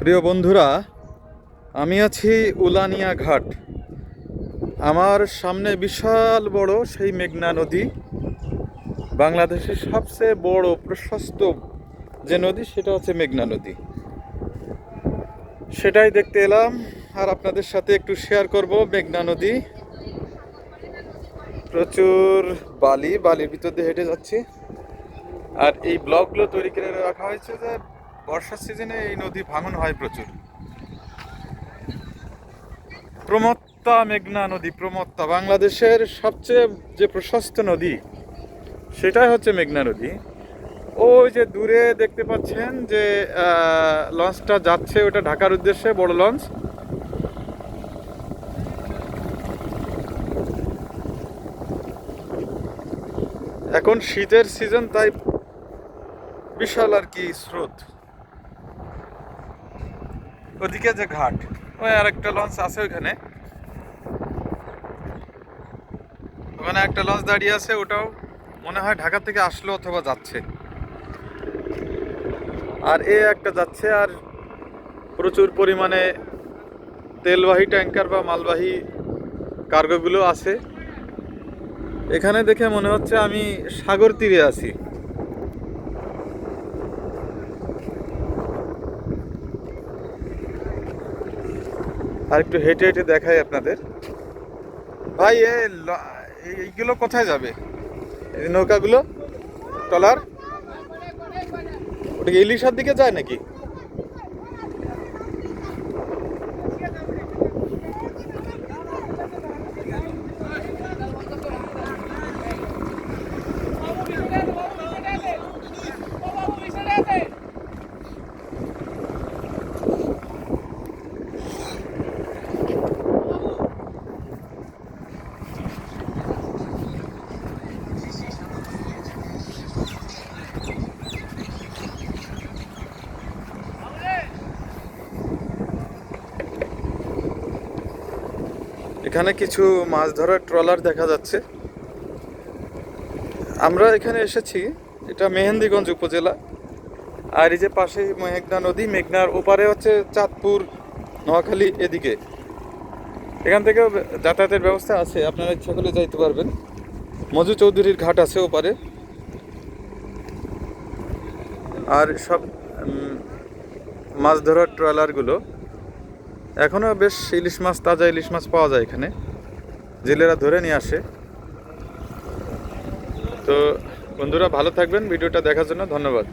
প্রিয় বন্ধুরা, আমি আছি উলানিয়া ঘাট। আমার সামনে বিশাল বড় সেই মেঘনা নদী, বাংলাদেশের সবচেয়ে বড় প্রশস্ত যে নদী সেটা হচ্ছে মেঘনা নদী। সেটাই দেখতে এলাম আর আপনাদের সাথে একটু শেয়ার করব। মেঘনা নদী, প্রচুর বালির ভিতর দিয়ে হেঁটে যাচ্ছি। আর এই ব্লকগুলো তৈরি করে রাখা হয়েছে যে বর্ষার সিজনে এই নদী ভাঙন হয় প্রচুর। প্রমত্তা মেঘনা নদী, প্রমত্তা বাংলাদেশের সবচেয়ে যে প্রশস্ত নদী সেটাই হচ্ছে মেঘনা নদী। ওই যে দূরে দেখতে পাচ্ছেন যে লঞ্চটা যাচ্ছে, ওটা ঢাকার উদ্দেশ্যে, বড় লঞ্চ। এখন শীতের সিজন, তাই বিশাল আর কি স্রোত। ওদিকে যে ঘাট, ওই আর একটা লঞ্চ আছে ওইখানে, ওখানে একটা লঞ্চ দাঁড়িয়ে আছে, ওটাও মনে হয় ঢাকা থেকে আসলো অথবা যাচ্ছে। আর এ একটা যাচ্ছে, আর প্রচুর পরিমাণে তেলবাহী ট্যাঙ্কার বা মালবাহী কার্গোগুলো আছে। এখানে দেখে মনে হচ্ছে আমি সাগর তীরে আছি। আর একটু হেঁটে হেঁটে দেখাই আপনাদের। ভাই এইগুলো কোথায় যাবে? এই নৌকাগুলো, ট্রলার, ওটা কি ইলিশার দিকে যায় নাকি? এখানে কিছু মাছ ধরার ট্রলার দেখা যাচ্ছে। আমরা এখানে এসেছি, এটা মেহেন্দিগঞ্জ উপজেলা। আর এই যে পাশে মেঘনা নদী, মেঘনার ওপারে হচ্ছে চাঁদপুর, নোয়াখালী এদিকে। এখান থেকেও যাতায়াতের ব্যবস্থা আছে, আপনারা ইচ্ছা করলে যাইতে পারবেন। মজু চৌধুরীর ঘাট আছে ওপারে। আর সব মাছ ধরার ট্রলারগুলো, এখনও বেশ ইলিশ মাছ, তাজা ইলিশ মাছ পাওয়া যায় এখানে, জেলেরা ধরে নিয়ে আসে। তো বন্ধুরা, ভালো থাকবেন। ভিডিওটা দেখার জন্য ধন্যবাদ।